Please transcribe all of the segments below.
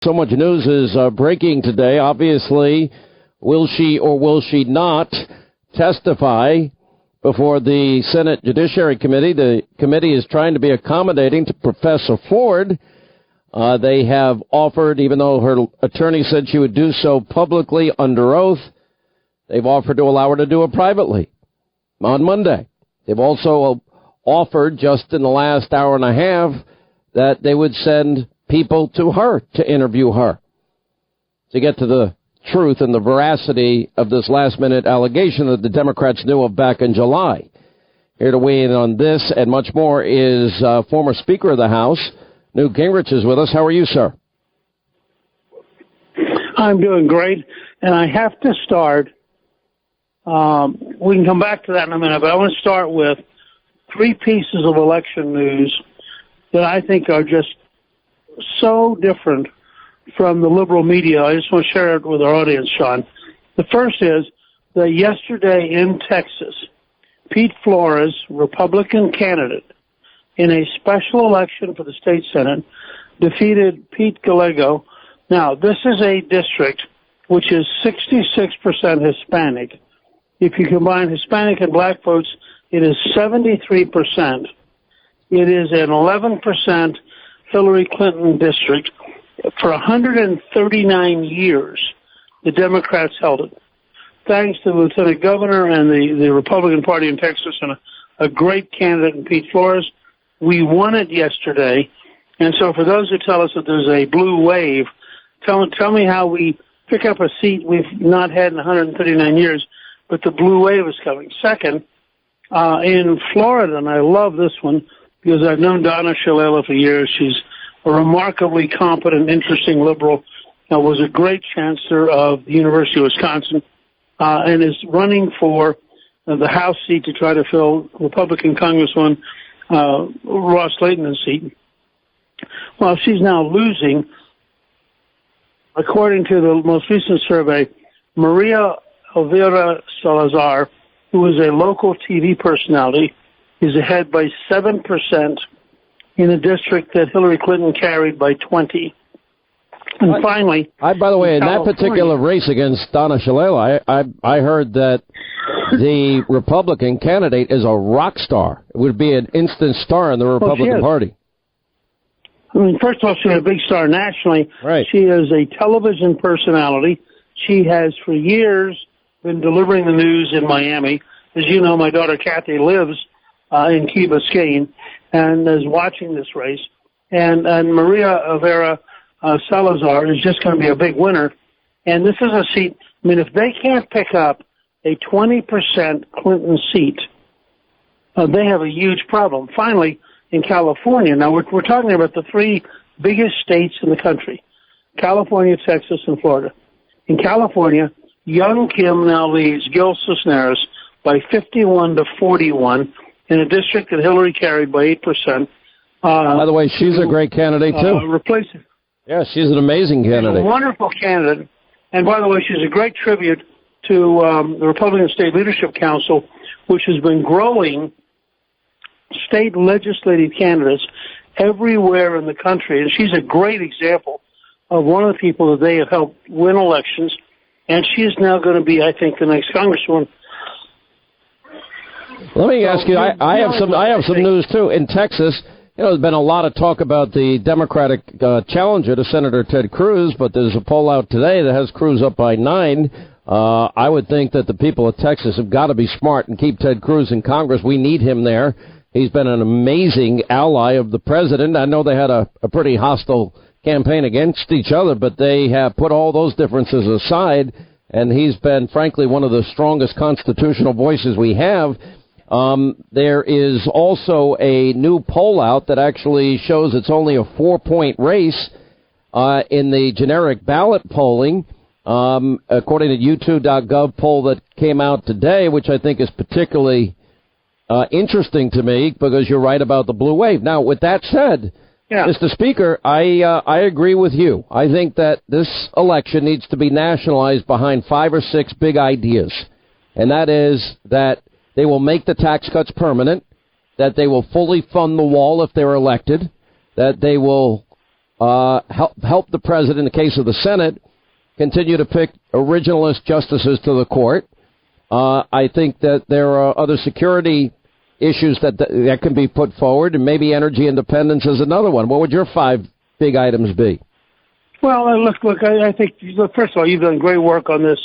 So much news is breaking today. Obviously, will she or will she not testify before the Senate Judiciary Committee? The committee is trying to be accommodating to Professor Ford. They have offered, even though her attorney said she would do so publicly under oath, they've offered to allow her to do it privately on Monday. They've also offered, just in the last hour and a half, that they would send people to her to interview her to get to the truth and the veracity of this last-minute allegation that the Democrats knew of back in July. Here to weigh in on this and much more is former Speaker of the House, Newt Gingrich, is with us. How are you, sir? I'm doing great, and I have to start. We can come back to that in a minute, but I want to start with three pieces of election news that I think are just so different from the liberal media. I just want to share it with our audience, Sean. The first is that yesterday in Texas, Pete Flores, Republican candidate, in a special election for the state Senate, defeated Pete Gallego. Now, this is a district which is 66% Hispanic. If you combine Hispanic and black votes, it is 73%. It is an 11% Hillary Clinton district. For 139 years, the Democrats held it. Thanks to the Lieutenant Governor and the Republican Party in Texas and a great candidate in Pete Flores, we won it yesterday. And so for those who tell us that there's a blue wave, tell me how we pick up a seat we've not had in 139 years, but the blue wave is coming. Second, in Florida, and I love this one because I've known Donna Shalala for years. She's a remarkably competent, interesting liberal, was a great chancellor of the University of Wisconsin, and is running for the House seat to try to fill Republican Congresswoman Ross Layton's seat. Well, she's now losing. According to the most recent survey, Maria Elvira Salazar, who is a local TV personality, is ahead by 7% in a district that Hillary Clinton carried by 20. And finally, by the way, in that particular race against Donna Shalala, I heard that the Republican candidate is a rock star. It would be an instant star in the Republican Party. I mean, first of all, she's a big star nationally. Right. She is a television personality. She has for years been delivering the news in Miami. As you know, my daughter Kathy lives in Key Biscayne and is watching this race. And Maria Elvira Salazar is just going to be a big winner. And this is a seat, I mean, if they can't pick up a 20% Clinton seat, they have a huge problem. Finally, in California, now we're talking about the three biggest states in the country, California, Texas, and Florida. In California, young Kim now leads Gil Cisneros by 51-41 in a district that Hillary carried by 8%. By the way, she's a great candidate, too. Replacing. Yeah, she's an amazing candidate. She's a wonderful candidate. And by the way, she's a great tribute to the Republican State Leadership Council, which has been growing state legislative candidates everywhere in the country. And she's a great example of one of the people that they have helped win elections. And she is now going to be, I think, the next congresswoman. Let me ask you, I have some news, too. In Texas, there's been a lot of talk about the Democratic challenger to Senator Ted Cruz, but there's a poll out today that has Cruz up by 9. I would think that the people of Texas have got to be smart and keep Ted Cruz in Congress. We need him there. He's been an amazing ally of the president. I know they had a pretty hostile campaign against each other, but they have put all those differences aside, and he's been, frankly, one of the strongest constitutional voices we have. There is also a new poll out that actually shows it's only a 4-point race in the generic ballot polling, according to U2.gov poll that came out today, which I think is particularly interesting to me because you're right about the blue wave. Now, with that said, Mr. Speaker, I agree with you. I think that this election needs to be nationalized behind 5 or 6 big ideas, and that is that they will make the tax cuts permanent, that they will fully fund the wall if they're elected, that they will help the president, in the case of the Senate, continue to pick originalist justices to the court. I think that there are other security issues that can be put forward, and maybe energy independence is another one. What would your 5 big items be? Well, look, I think, first of all, you've done great work on this,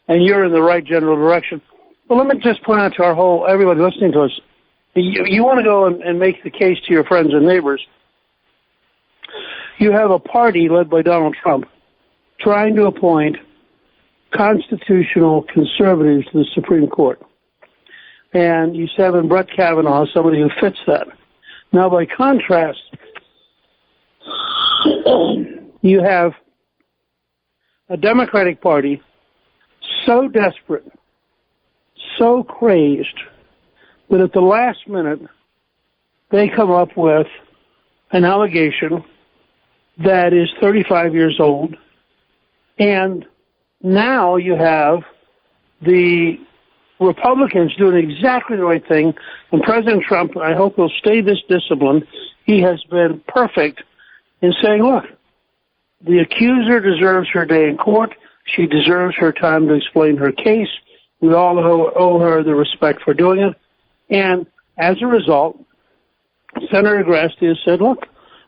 and you're in the right general direction. But let me just point out to everybody listening to us, you want to go and make the case to your friends and neighbors. You have a party led by Donald Trump trying to appoint constitutional conservatives to the Supreme Court. And you have in Brett Kavanaugh somebody who fits that. Now, by contrast, you have a Democratic Party so desperate, so crazed, that at the last minute, they come up with an allegation that is 35 years old. And now you have the Republicans doing exactly the right thing. And President Trump, I hope, will stay this disciplined. He has been perfect in saying, look, the accuser deserves her day in court. She deserves her time to explain her case. We all owe her the respect for doing it. And as a result, Senator Grassley has said, look,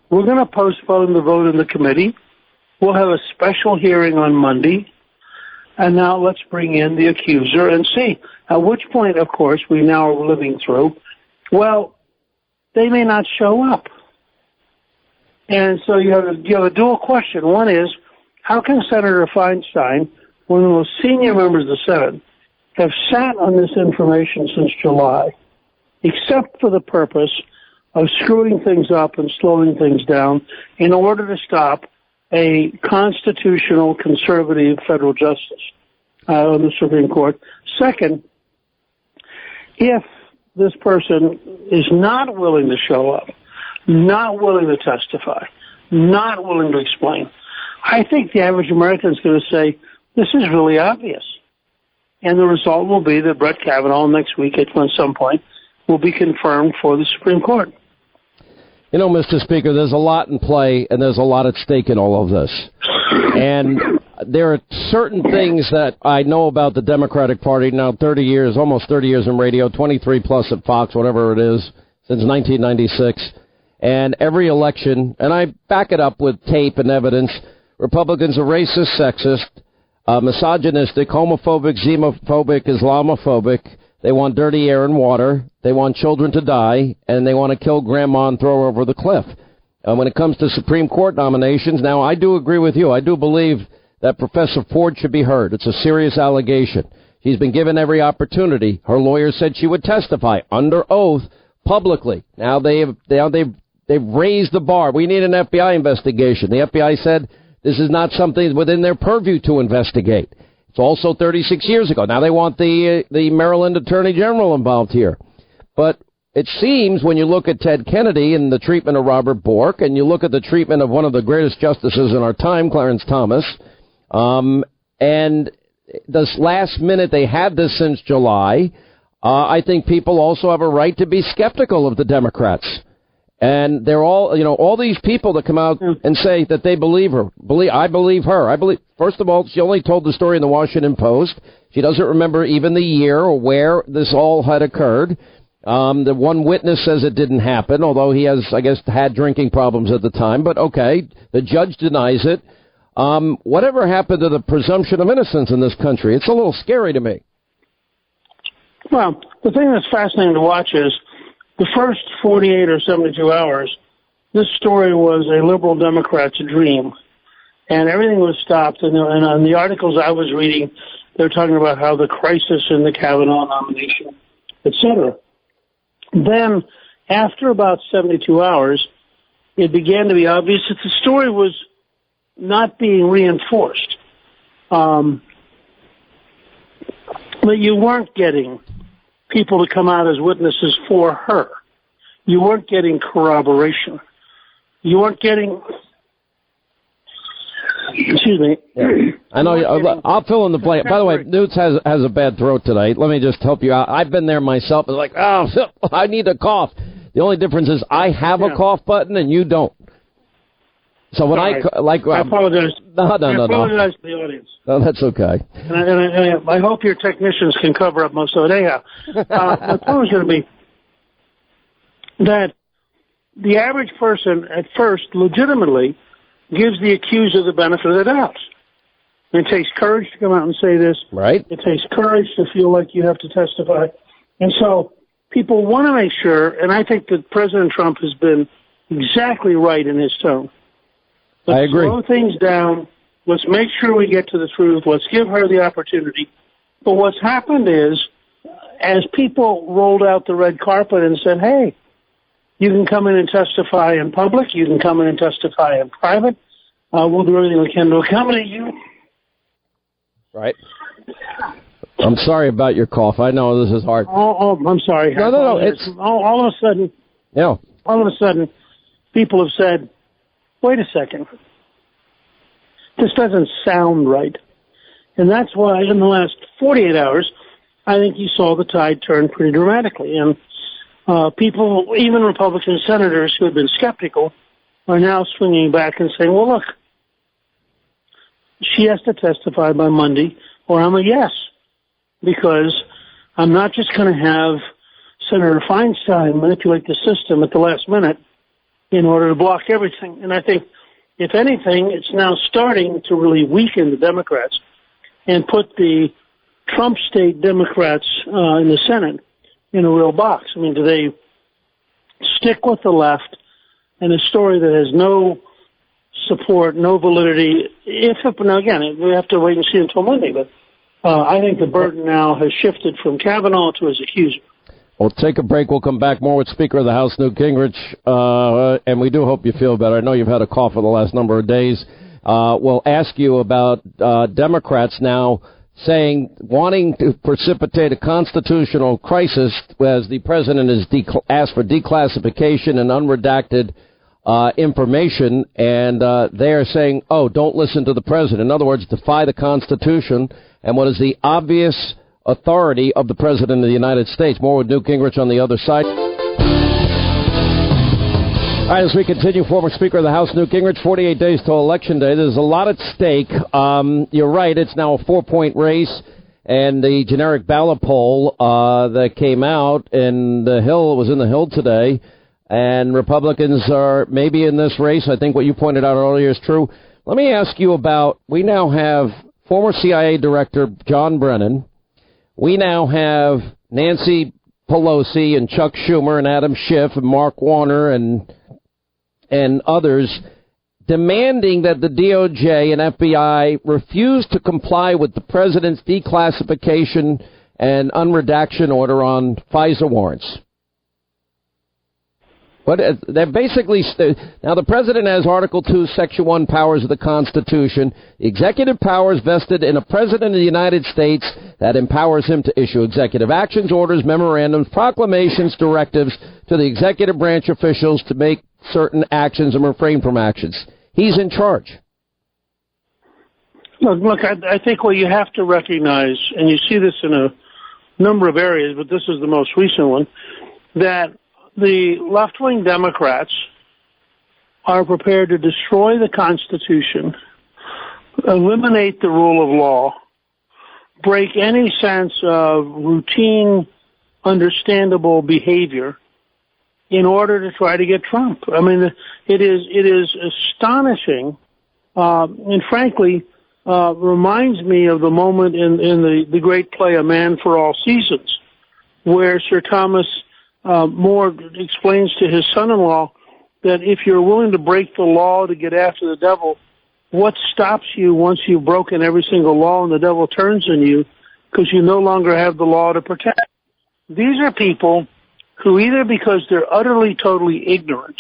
we're going to postpone the vote in the committee. We'll have a special hearing on Monday. And now let's bring in the accuser and see. At which point, of course, we now are living through, well, they may not show up. And so you have a dual question. One is, how can Senator Feinstein, one of the most senior members of the Senate, have sat on this information since July, except for the purpose of screwing things up and slowing things down in order to stop a constitutional conservative federal justice on the Supreme Court? Second, if this person is not willing to show up, not willing to testify, not willing to explain, I think the average American is going to say, this is really obvious. And the result will be that Brett Kavanaugh next week at some point will be confirmed for the Supreme Court. You know, Mr. Speaker, there's a lot in play, and there's a lot at stake in all of this. And there are certain things that I know about the Democratic Party now, 30 years, almost 30 years in radio, 23 plus at Fox, whatever it is, since 1996. And every election, and I back it up with tape and evidence, Republicans are racist, sexist, misogynistic, homophobic, xenophobic, Islamophobic. They want dirty air and water. They want children to die, and they want to kill grandma and throw her over the cliff. When it comes to Supreme Court nominations, now I do agree with you. I do believe that Professor Ford should be heard. It's a serious allegation. She's been given every opportunity. Her lawyer said she would testify under oath publicly. Now they've raised the bar. We need an FBI investigation. The FBI said this is not something within their purview to investigate. It's also 36 years ago. Now they want the Maryland Attorney General involved here. But it seems when you look at Ted Kennedy and the treatment of Robert Bork, and you look at the treatment of one of the greatest justices in our time, Clarence Thomas, and this last minute, they had this since July, I think people also have a right to be skeptical of the Democrats. And they're all, all these people that come out and say that they believe her. I believe her. First of all, she only told the story in the Washington Post. She doesn't remember even the year or where this all had occurred. The one witness says it didn't happen, although he has, I guess, had drinking problems at the time. But okay, the judge denies it. Whatever happened to the presumption of innocence in this country? It's a little scary to me. Well, the thing that's fascinating to watch is the first 48 or 72 hours, this story was a liberal Democrat's dream, and everything was stopped. And on the articles I was reading, they're talking about how the crisis in the Kavanaugh nomination, etc. Then, after about 72 hours, it began to be obvious that the story was not being reinforced. That you weren't getting people to come out as witnesses for her. You weren't getting corroboration. You weren't getting... Excuse me. Yeah. I know. I'll fill in the blank. By the way, Newt has a bad throat tonight. Let me just help you out. I've been there myself. It's like, I need a cough. The only difference is I have a cough button and you don't. So when Sorry. I apologize. No. I apologize to the audience. No, that's okay. And I hope your technicians can cover up most of it. Anyhow, my point was going to be that the average person at first legitimately gives the accuser the benefit of the doubt. It takes courage to come out and say this. Right. It takes courage to feel like you have to testify. And so people want to make sure, and I think that President Trump has been exactly right in his tone. Let's I agree. slow things down. Let's make sure we get to the truth. Let's give her the opportunity. But what's happened is, as people rolled out the red carpet and said, hey, you can come in and testify in public. You can come in and testify in private. We'll do everything we can to accommodate you. Right. I'm sorry about your cough. I know this is hard. Oh, I'm sorry. No. It's all of a sudden. Yeah. All of a sudden, people have said, wait a second. This doesn't sound right. And that's why in the last 48 hours, I think you saw the tide turn pretty dramatically. And people, even Republican senators who had been skeptical, are now swinging back and saying, well, look, she has to testify by Monday, or I'm a yes, because I'm not just going to have Senator Feinstein manipulate the system at the last minute in order to block everything. And I think, if anything, it's now starting to really weaken the Democrats and put the Trump state Democrats in the Senate in a real box. I mean, do they stick with the left and a story that has no support, no validity? Now, again, we have to wait and see until Monday, but I think the burden now has shifted from Kavanaugh to his accuser. We'll take a break. We'll come back more with Speaker of the House, Newt Gingrich, and we do hope you feel better. I know you've had a cough for the last number of days. We'll ask you about Democrats now wanting to precipitate a constitutional crisis as the president has asked for declassification and unredacted information, and they are saying, oh, don't listen to the president. In other words, defy the Constitution and what is the obvious authority of the President of the United States. More with Newt Gingrich on the other side. All right, as we continue, former Speaker of the House, Newt Gingrich, 48 days till Election Day. There's a lot at stake. You're right, it's now a 4-point race, and the generic ballot poll that came out in the Hill, was in the Hill today, and Republicans are maybe in this race. I think what you pointed out earlier is true. Let me ask you about, we now have former CIA Director John Brennan. We now have Nancy Pelosi and Chuck Schumer and Adam Schiff and Mark Warner and others demanding that the DOJ and FBI refuse to comply with the president's declassification and unredaction order on FISA warrants. But they're basically now the president has Article 2, Section 1 powers of the Constitution, executive powers vested in a president of the United States that empowers him to issue executive actions, orders, memorandums, proclamations, directives to the executive branch officials to make certain actions and refrain from actions. He's in charge. Look, I think what you have to recognize, and you see this in a number of areas, but this is the most recent one, that the left-wing Democrats are prepared to destroy the Constitution, eliminate the rule of law, break any sense of routine, understandable behavior in order to try to get Trump. I mean, it is astonishing, and frankly, reminds me of the moment in the great play A Man for All Seasons, where Sir Thomas More explains to his son-in-law that if you're willing to break the law to get after the devil, what stops you once you've broken every single law and the devil turns on you because you no longer have the law to protect? These are people who either because they're utterly, totally ignorant,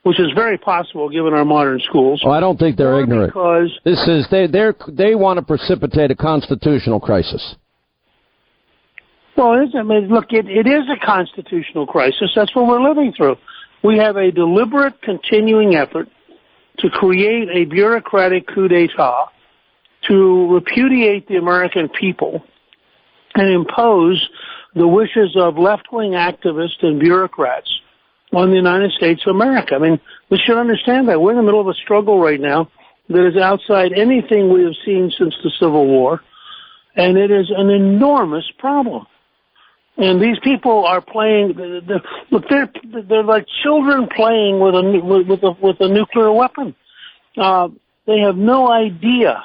which is very possible given our modern schools. Oh, I don't think they're ignorant. Because this is they want to precipitate a constitutional crisis. Well, look, it is a constitutional crisis. That's what we're living through. We have a deliberate, continuing effort to create a bureaucratic coup d'etat to repudiate the American people and impose the wishes of left-wing activists and bureaucrats on the United States of America. I mean, We should understand that. We're in the middle of a struggle right now that is outside anything we have seen since the Civil War, and it is an enormous problem. And these people are playing. Look, they're like children playing with a nuclear weapon. They have no idea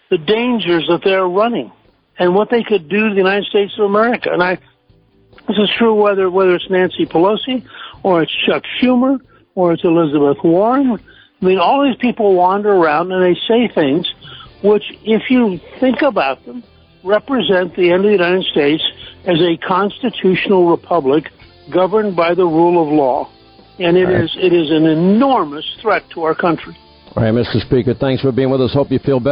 the dangers that they're running and what they could do to the United States of America. And this is true whether it's Nancy Pelosi or it's Chuck Schumer or it's Elizabeth Warren. I mean, all these people wander around and they say things which, if you think about them, represent the end of the United States as a constitutional republic governed by the rule of law. And it is an enormous threat to our country. All right, Mr. Speaker, thanks for being with us. Hope you feel better.